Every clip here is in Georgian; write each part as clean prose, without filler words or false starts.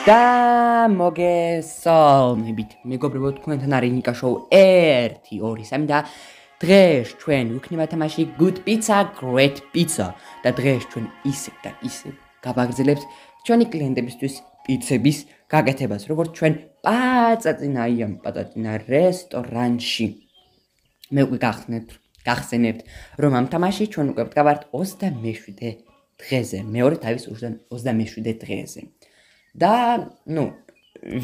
და მოგესალმებით. მეგობრებო, თქვენთან არის ნიკა შოუ 1 2 3 და დღეს ჩვენ ვიქნება თამაში Good Pizza Great Pizza და დღეს ჩვენ ისევ და ისევ გავაგრძელებთ ჩვენი კლიენტებისთვის პიცების გაკეთებას, როგორც ჩვენ პაწაწინა რესტორანში. მე უკვე გახსენებთ, რომ ამ თამაში ჩვენ უკვე ვდგავართ 27 დღეზე, მეორე თავის 27 დღეზე. და,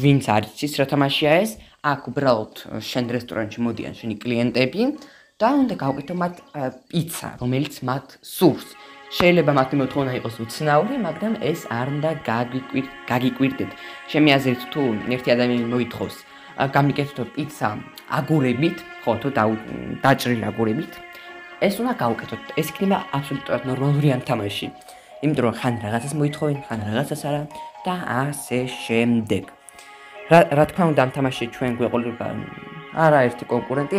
ვინც არ იცის რა თამაშია ეს, აქ უბრალოდ შენ რესტორანში მოდიან შენი კლიენტები და უნდა გავუკეთო მათ პიცა, რომელიც მათ სურს. შეიძლება მათი მოთხოვნა იყოს უცნაური, მაგრამ ეს არ უნდა გაგიკვირდეთ. ჩემი აზრით, თუ ერთი ადამიანი მოითხოვს გამიკეთო პიცა აგურებით, ხო, თუ დაჭრილი აგურებით, ეს უნდა გავუკეთოთ. ეს იქნება აბსოლუტურად ნორმალური ამ თამაში. იმიტომ რომ ხან რაღაცას მოითხოვენ, ხან რაღაცას არა და ასე შემდეგ. რა თქმა უნდა ამ თამაში ჩვენ გვეყოლება არა ერთი კონკურენტი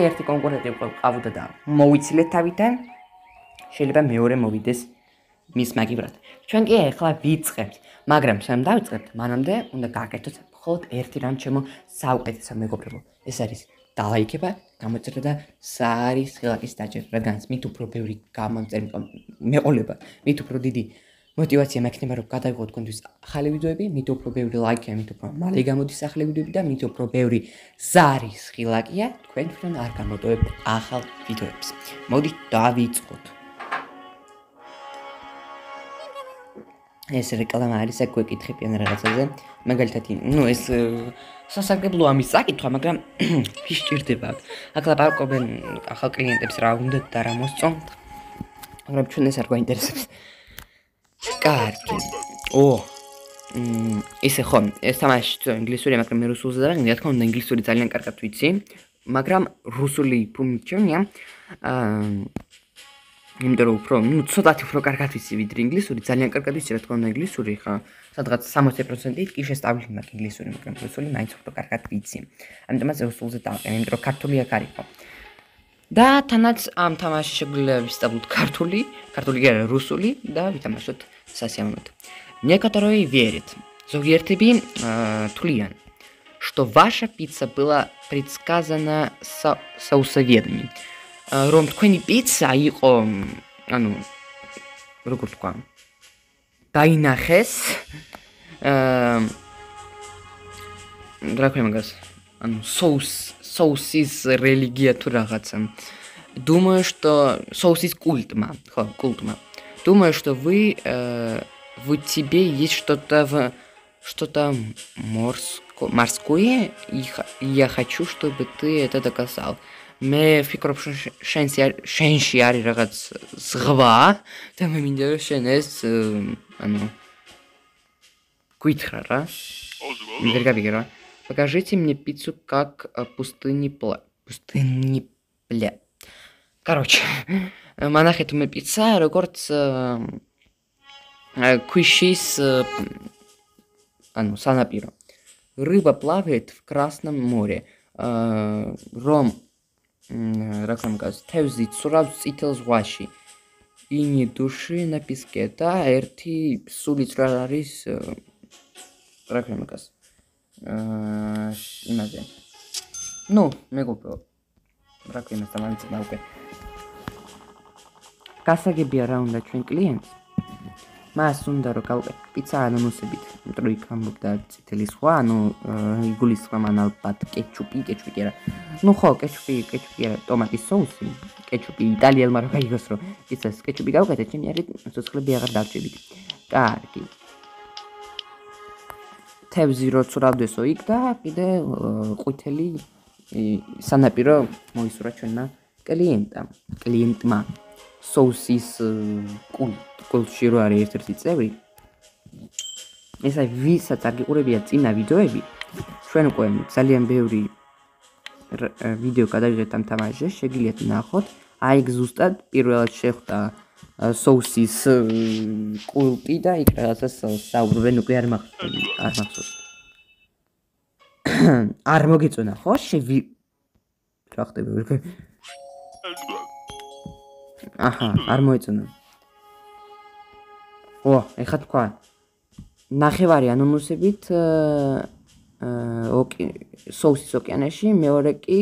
ყავდა და მოვიცილეთ თავიდან. შეიძლება მეორე მოვიდეს მის მაგივრად. ჩვენ კი ახლა ვიწყებთ, მაგრამ სამ დავიწყებთ, მანამდე უნდა გააკეთოთ მხოლოდ ერთი რამ ჩემო საუკეთესო მეგობრებო. ეს არის დალაიქება, გამოწერა და საარის ხილაკის დაჭერა, რადგანაც მით უფრო ბევრი მეყოლება, მით უფრო დიდი мотивация მექნება რომ გადავიღოთ თქვენთვის ახალი ვიდეოები, მით უფრო ბევრი ლაიქია, მით უფრო მალე გამოდის ახალი ვიდეოები და მით უფრო ბევრი ზარის ხილაკია თქვენთან არ გამოტოვებთ ახალ ვიდეოებს. მოდით დავიწყოთ. ეს რეკლამა არის, აქ გვეკითხებიან რაღაცაზე. მაგალითად, ეს სასარგებლო ამის საკითხვა, მაგრამ ვის ჭირდება? აქ ლაპარაკობენ ახალ კლიენტებს რა უნდა და რა მოსწონთ. მაგრამ ჩვენ ეს არ გვაინტერესებს. კარგი. ესე ხო, ეს თამაში ინგლისურია, მაგრამ მე რუსულზე დავაღიმე, რა თქმა უნდა ინგლისური ძალიან კარგად ვიცი, მაგრამ რუსული ფუნქციონია. იმიტომ რომ უფრო, ცოტათი უფრო კარგად ვიცი ვიდრე ინგლისური, ძალიან კარგად ვიცი, რა თქმა უნდა ინგლისური, ხა, სადღაც 60%-ით კი შესწავლილი მაქვს ინგლისური, მაგრამ რუსული მაინც უფრო კარგად ვიცი. ამიტომაც რუსულზე დავაყენე, იმიტომ რომ ქართული აქ არ იყო. და თანაც ამ თამაში შეგვიძლია ვისწავლოთ ქართული კი არა რუსული და ვითამაშოთ სასიამოვნოდ. Некоторые верят, зогиერთები თვლიან, что ваша пицца была предсказана соусоведами. რომ თქვენი პიცა იყო, როგორ თქვა, დაინახეს რა ქვია მაგას, соусის религия თუ რაღაცა. Думаю, что соусის культма. Думаю, что в тебе есть что-то морское, и я хочу, чтобы ты это доказал. მე ვფიქრობ, შენში არის რაღაც ზღვა და მე მინდა რომ შენ ეს გითხრა რა. ვერ გავიგე. Покажите мне пиццу как пустыни пля. Короче, манахет მე პიცა როგორც ქვიშის სანაპირო. Рыба плавает в Красном море. Რომ რა ქვია, თევზი ცურავს წითელ ზღვაში. Ини души на песке და ერთი სულიც რა არის რა ქვია მაგას. იმაზე. მეგობრებო. რა ქვია მას დამალწნა უკვე. გასაგებია რა უნდა ჩვენ კლიენტს. მას უნდა რომ გავუკეთოთ პიცა ანანოსებით, იმიტომ რომ იქ ამბობდა წითელი სხვა, იგულისხმება მან ალბათ კეჩუპი კი არა. ხო, კეჩუპი არა, ტომატის соуსი, კეჩუპი იტალიელმა რო გაიგოს რომ პიცას კეჩუპი გავუკეთეთ, ჩემი არის ცოცხლები აღარ დავჭირით. კარგი. თევზი რო ცურავდესო იქ და კიდე ყვითელი სანაპირო მოისურვა ჩვენმა კლიენტმა. соусის კულტში რო არის ერთ-ერთი წევრი. ესა ვისაც არ გიყურებია წინა ვიდეოები, ჩვენ უკვე ძალიან ბევრი ვიდეო გადავიღეთ ამ თამაშზე, შეგიძლიათ ნახოთ. აი ეგ ზუსტად პირველად შეხვდა соусის კულტი და იქ რაღაცას საუბრობენ, უკვე არ მახსოვს. არ მოგეწონა ხო? რა ხდება? აჰა, არ მოეწონა. ეხლა თქვა. ნახევარი ანანუსებით სოუსის ოკეანეში, მეორე კი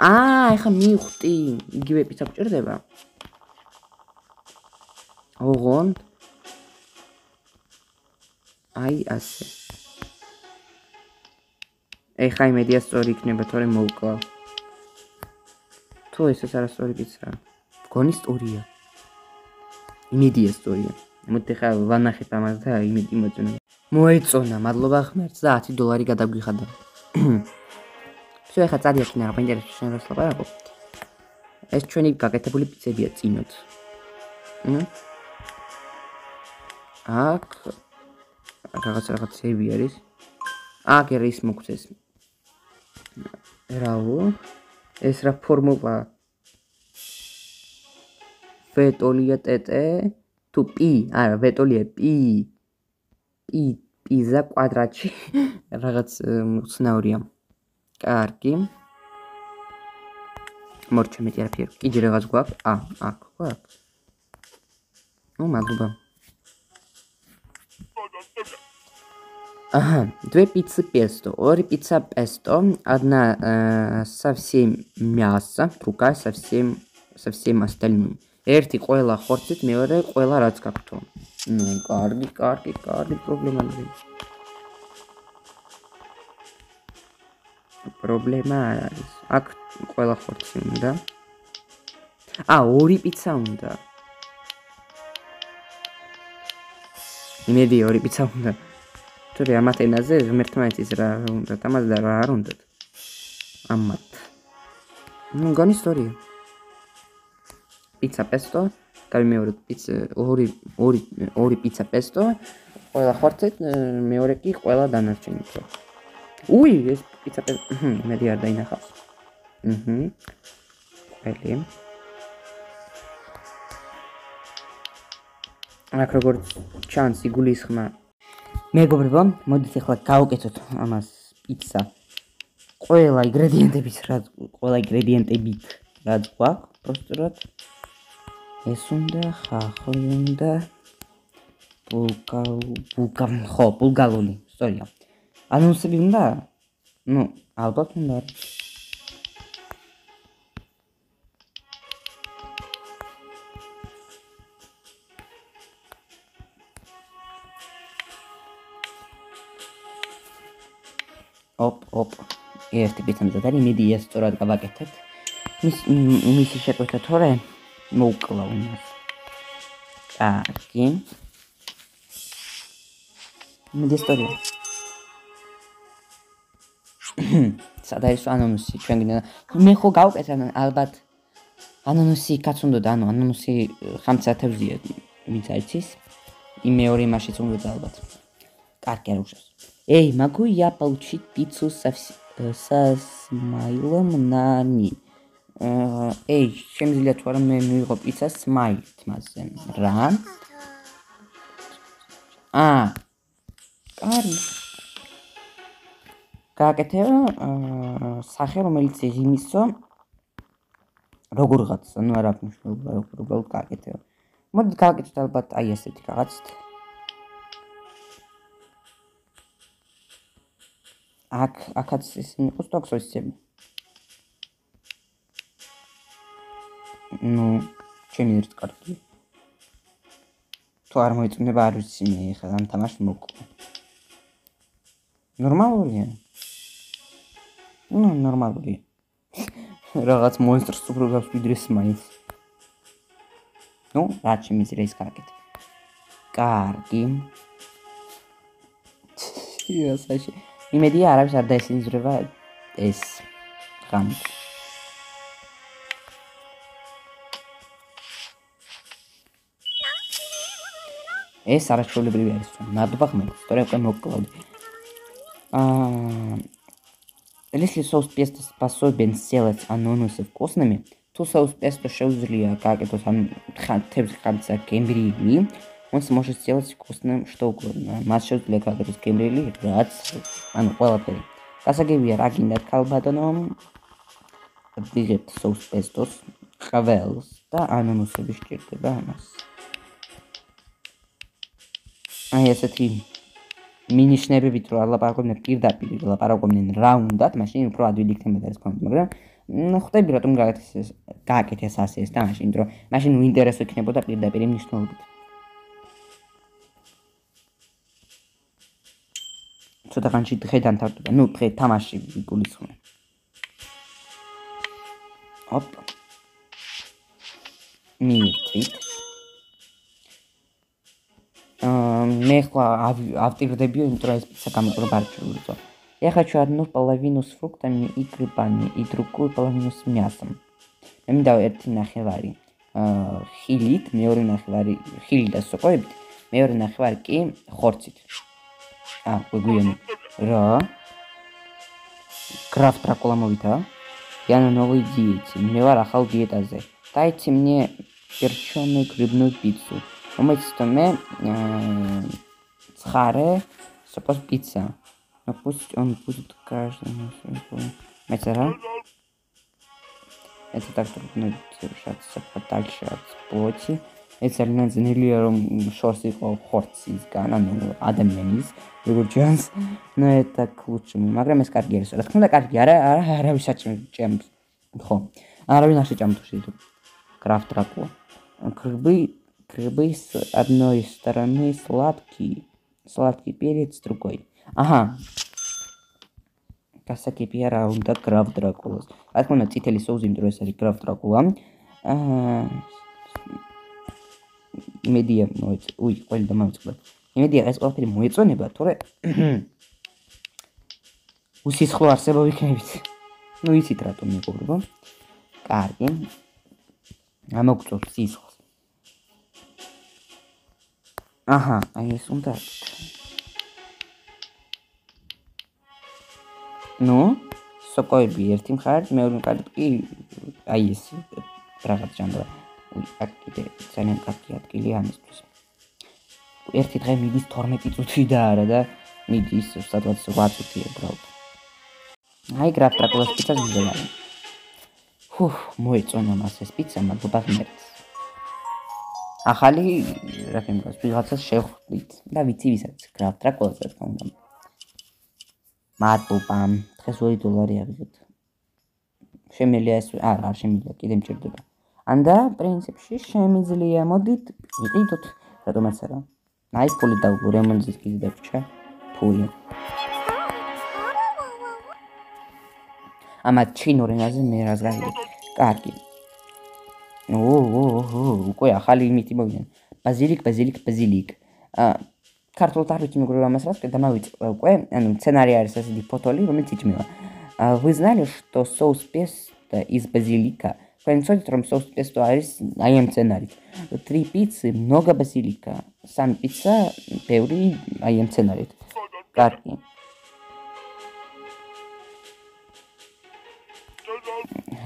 ეხლა მივხვდი, იგივე პიცა გჭირდება. ოღონდ ასე. ეხლა იმედია სწორი იქნება, თორემ მოვკლა. თუ ეს არასწორი პიცაა. მგონი სწორია. იმედია სწორია. მოდი ხა ვანახეთ ამას და იმედი მოწონა. მოეწონა, მადლობა ღმერთს და $10 გადაგვიხადა. всё, ეხლა წადია კიდე რა ინტერესებს შენ რას ლაპარაკობ. ეს ჩვენი გაკეთებული პიცებია წინოთ. აქ რაღაცები არის. აქ არის მოგცეს. რაო? ეს რა ფორმულა? ვეტოლია ტეტე თუ პი, არა, ვეტოლია პი. პიზა კვადრატში რაღაც უცნაურია. კარგი. მორჩა მეტი არაფერი. კიდე რაღაც გვაქვს? აქ გვაქვს. მადლობა. Две пиццы песто, 2 пицца песто, одна совсем мясо, другая совсем остальным. ერთი ყველა ხორცით, მეორე ყველა რაც გაქვთ. კარგი, პრობლემა არ არის. პრობლემა არ არის. აქ ყველა ხორცი უნდა. 2 პიცა უნდა. იმედი 2 პიცა უნდა. თორე ამათ ენაზე ღმერთმაეთის რა უნდა, ამას და რა არ უნდათ. ამათ. გონი ისტორია. პიცა პესტო, გამიმეორე პიცა 2 პიცა პესტო, ყველა ხორცით, მეორე კი ყველა დანარჩენი. ეს პიცა პესტო, მედი არ დაინახავს. ყველი. აქ როგორც ჩანს იგულისხმა. მეგობრებო, მოდით ახლა გავუკეთოთ ამას პიცა. ყველა ინგრედიენტებით რაც გვაქვს, პროსტურად. ეს უნდა ხახლი უნდა ბულგარული, სწორია. ანანუსები უნდა? ალბათ უნდა. ერთი პიცა მზად არის, იმედი ეს სწორად გავაკეთეთ. მისი შეკვეთა თორე მოვკლავ იმას. კარგი. იმედი სწორია. სად არის ანანუსი ჩვენ გინდა? მე ხო გავუკეთე ალბათ ანანუსი კაც უნდა და ანანუსი ხამცათებზია, ვინც არის ის. მეორე მასშიც უნდა ალბათ. კარგი არ უშავს. могу я получить пиццу со смайлом на ней? შემიძლია თუ არა მე მივიღო პიცა სმაილით მასზე. რა? კარგი. გააკეთე სახე რომელიც იღიმისო როგორღაც, არ აქვს მნიშვნელობა როგორ გააკეთე. მოდი გააკეთოთ ალბათ ესეთი რაღაცით. აქაც ისინი იყოს ტოქსოსები. ჩემი ერთ კარგი. თუ არ მოიწონება არ ვიცი მე ხა ამ თამაშს მოვკლა. ნორმალურია. ნორმალურია. რაღაც მონსტრს უბრალოდ ვიდრე სმაილს. რა შემიძლია ის გააკეთე. კარგი. იასაში. იმედია არავის არ დაესინძვრება ეს ღამე. ეს არაჩვეულებრივი არის. მადლობა ღმერთს, სწორედ უკვე მოვკლავდი. Если соус песто способен сделать ананусы вкусными, то соус песто შეუძლია გააკეთოს თევზი ხამცა გემრიელი, он сможет сделать вкусным что угодно. მას შეუძლია გააკეთოს გემრიელი, რაც ყველაფერი. გასაგებია რა გინდათ ქალბატონო? ვიღებთ соус пестოს, ხაველს და ანანუსები სჭირდება ამას. აი ესეთი მინიშნებებით რო ალაპარაკობდნენ პირდაპირ ლაპარაკობდნენ რა უნდათ, მაშინ უფრო ადვილი იქნებოდა ეს კონტენტი, მაგრამ ხვდები რატომ გააკეთეს ასე ეს და მაშინ უინტერესო იქნებოდა პირდაპირ მნიშვნელობით. ცოტა ხანში დღედან თარდება, დღე თამაში ვიგულისხმე. ოპ. მივიწვით. მე ხვა ავტირდებიო, იმიტომ რომ ეს პიცა გამოყრება არ ჩაურწო. Я хочу одну половину с фруктами и грибами и другую половину с мясом. მე მინდა ერთი ნახევარი ხილით, მეორე ნახევარი ხილი და სოკოებით, მეორე ნახევარი კი ხორცით. გვიგუიანი რა? Граф Дракула мовита? Я на новой диете. Мне вар ახალ диетазе. Дайте мне перченую грибную пиццу. Умыться мне цхаре сопос пицца. Но пусть он будет каждому. Мецера? Это так трудно держаться подальше от плоти. ეს ძალიან ძნელია რომ შორს იყო ხორცისგან, ანუ ადამიანის, როგორ ჩანს. Ну это к лучшему. მაგრამ ეს карგი არის. რა თქმა უნდა карგი არავის აჭამს. ხო. არავინ არ შეჭამს შეიძლება. Граф Дракула. Грибы с одной стороны сладкий перец с другой. Ага. გასაგებია რა უნდა Граф Дракулას. რა თქმა უნდა წითელი соуზი იმიტომ ეს არის Граф Дракула. იმედია ყველი და მომწყდა. იმედია ეს ყველაფერი მოეწონება, თორე უსისხლო არსება ვიქნებით. ნუ იცით რატომ მეგობრებო. კარგი. ამოგწევს სისხლს. აჰა, აი ეს უნდა. ნუ, სოკოები ერთი მხარით, მეორე მხარით კი აი ეს რაღაც ჟანრი. აქ ძალიან კარგი ადგილია ამისთვის. ერთი დღე მიდის 12 წუთი და არა და მიდის სადღაც 8 წუთი უბრალოდ. აი Граф Дракулას პიცა ძილაა. მოეწონა მას ეს პიცა, მადლობა ღმერთს. ახალი რა თქმა უნდა ვიღაცას შევხვდით და ვიცი ვისაც Граф Дракулას რა თქმა უნდა. მადლობა. დღეს $2 ავიღეთ. შემიძლია ეს არ შემიძლია, კიდე მჭირდება. ანდა პრინციპში შემიძლია მოდით ვიყიდოთ რატომაც არა. აი ფული დავგო რემონტის კიდე დაგვრჩა ფული. ამა ჩინურ ენაზე მე რას გავიგე. კარგი. უკვე ახალი იმითი მოვიდნენ. ბაზილიკ. ქართულად არ ვიცი მეგობრებო ამას რა და მოვიწყე უკვე, ანუ სცენარი არის ასეთი ფოტოლი, რომელიც იჭმევა. Вы знали, что соус песто из базилика? Понятно, что соус песто არის აი ამ სცენარით. 3 пиццы, много базилика. 3 пицца, ბევრი აი ამ სცენარით. კარგი.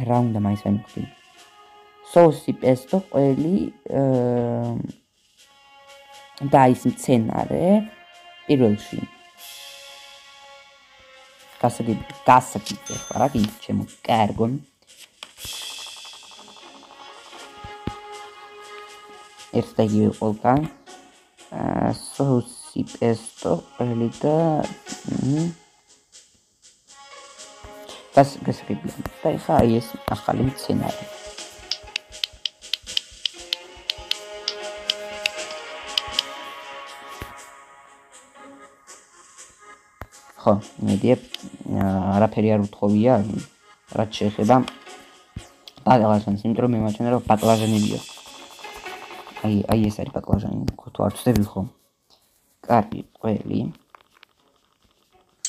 რა უნდა მაინც ვემხვდი. Соуси песто ყველი და ის სცენარე პირველში. გასაგები ხარა კი ჩემო კარგონ. ერთ და იგივე ყველგან соуси песто ყველი და გასაგები. და ეხა აი ეს ახალი სცენარი. ხო, მედია არაფერი არ უთხოვია, რაც შეეხება ბაკლაჟანს, იმიტომ რომ მემაჩნია რომ ბაკლაჟანებია. აი ეს არის ბაკლაჟანი, თუ არ ვწდები ხო? კარგი, ყველი.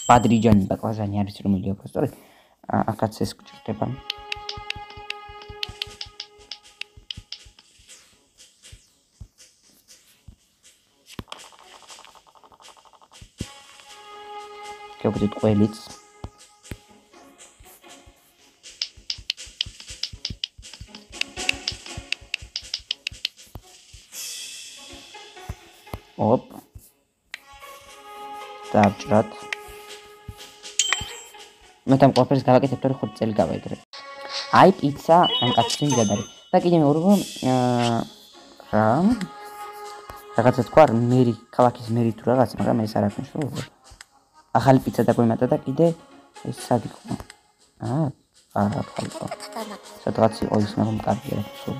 ბადრიჯანი ბაკლაჟანი არის რომელი აქვს, სწორედ? აქაც ეს გვჭირდება. გეუბნით ყველიც. ოპ. დავჭრათ. მე თამ ყველაფერს გავაკეთებ, თორე 5 წელი გავაიგრე. აი პიცა ან კაცი მზად არის. და კიდე მეუბნებო რა რაღაცა თქვა მერი ქალაქის მერი თუ რაღაც, მაგრამ ეს არ აქვს მნიშვნელობა. ახალი პიცა დაგვემატა და კიდე ეს სად იყო? ახალი იყო. სადღაც იყო ის, მაგრამ კარგი არ აქვს სულ.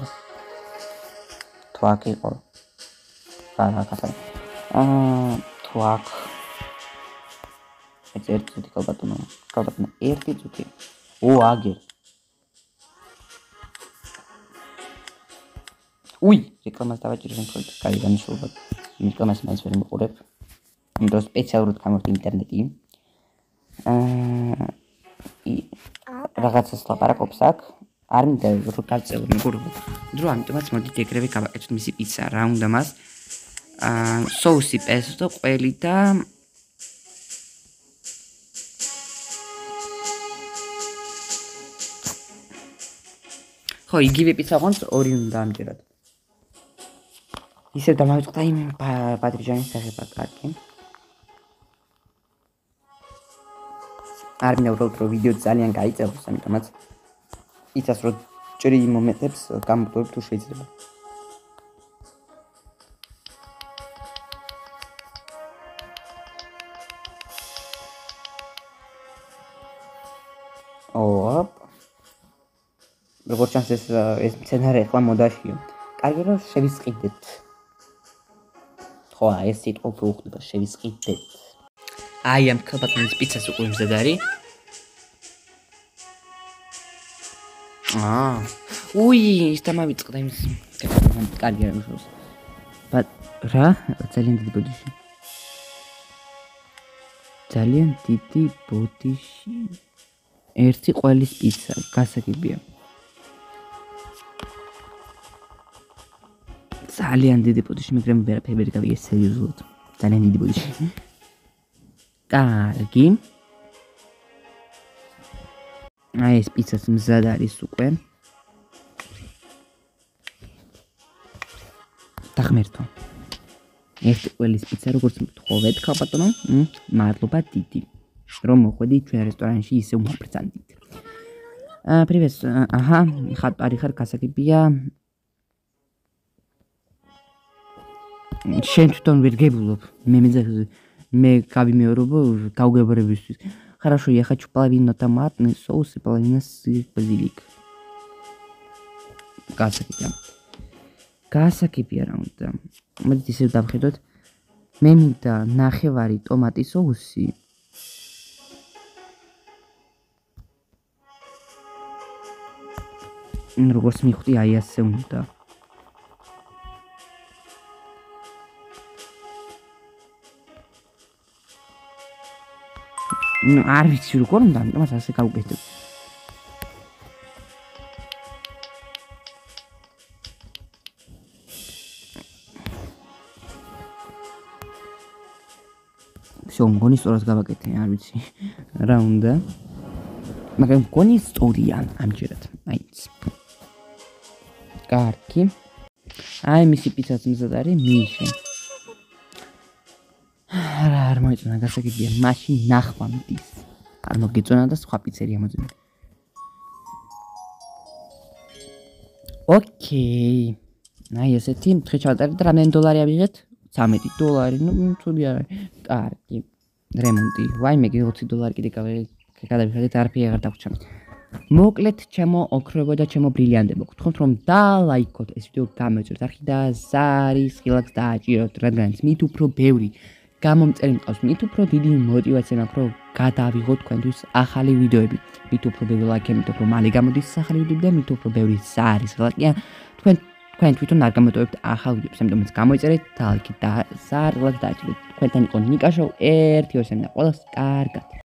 თუ აქ იყო. თუ აქ ეს ერთი წუთი კალბატონო, ერთი წუთი. აგერ. რეკლამას დავაჭირე ხოლმე კარგი განსხვავება. რეკლამას მაინც ვერ მიყურებ. იმიტომ სპეციალურად გამოვდი ინტერნეტი. რაღაცას ლაპარაკობს აქ. არ მინდა რომ გავწევო მეგობრებო. დრო ამიტომაც მოდით ეგრევე გავაკეთოთ მისი პიცა. რა უნდა მას? соуси песто, ყველი და ხო, იგივე პიცა გონს ორი უნდა ამჯერად. ისევ დამავიწყდა იმ პატრიჯანის სახება კარგი. არ მინდა უბრალოდ რომ ვიდეო ძალიან გაიწევოს, ამიტომაც პიცას რო ჭრი მომენტებს გამოვტოვებ თუ შეიძლება. როგორც ჩანს ეს მცენარე ახლა მოდაშია. კარგი რომ შევისყიდეთ. ხო, ეს სიტყვა უფრო უხდება შევისყიდეთ. აი ამ კალბატონის პიცას უკვე მზად არის. ის დამავიწყდა იმის. კარგი არ მუშაობს. რა? ძალიან დიდი ბოდიში. ძალიან დიდი ბოდიში. ერთი ყველის პიცა, გასაგებია. ძალიან დიდი ბოდიში, მაგრამ ვერაფერი გავიგე სერიოზულად. ძალიან დიდი ბოდიში. კარგი. ეს პიცას მზად არის უკვე. დაღმერთო. ერთი ყველის პიცა, როგორც მთხოვეთ, კალბატონო. მადლობა დიდი. რომ მოხვედით ჩვენ რესტორანში ისე მომბრძანდით. Привет. ხატარი ხარ, გასაგებია. შენ თვითონ ვერ გებულობ. მე გავიმეორებო გაუგებრებისთვის. Хорошо, я хочу половину томатный соус и половину сыр базилик. გასაგებია რა უნდა. მოდით ისევ დავხედოთ. მე მინდა ნახევარი ტომატის соуსი. როგორც მიხვდი, აი ასე უნდა. არ ვიცი როგორ უნდა, ამიტომაც ასე გავუკეთებ. всё, მგონი სწორად გავაკეთე, არ ვიცი რა უნდა. მაგრამ მგონი სწორია ამჯერად, მაინც. კარგი. აი მისი პიცაც მზად არის, მიშე. არ მოიწონა გასაგებია, მაშინ ნახვამდის. არ მოგეწონა და სხვა პიცერია მოძებნა. ოკეი. აი ესეთი დღე ჩავატარეთ და რამდენი დოლარი ავიღეთ? $13. ნუ ცუდი არ არის. კარგი. რემონტი. ვაიმე, $20 კიდე გადავიხადეთ, არაფერი აღარ დაგვრჩა. მოკლედ, ჩემო ოქროებო და ჩემო ბრილიანტებო, გთხოვთ რომ დალაიქოთ ეს ვიდეო, გამოიწეროთ არხი და ზარის ხილაკს დააჭიროთ, რადგანაც მით უფრო ბევრი გამომწერი მყავს, მით უფრო დიდი мотиваცია მაქვს, რომ გადავიღოთ თქვენთვის ახალი ვიდეოები. მით უფრო ბევრი ლაიქი, მით უფრო მალე გამოდის ახალი ვიდეოები და მით უფრო ბევრი ზარის ხილაკია. თქვენ თვითონ არ გამოტოვებთ ახალ ვიდეოებს, ამიტომაც გამოიწერეთ და ლაიქი და ზარის ხილაკს დააჭირეთ. თქვენთან იყო ნიკა შოუ 1-2-3 და ყველას კარგად.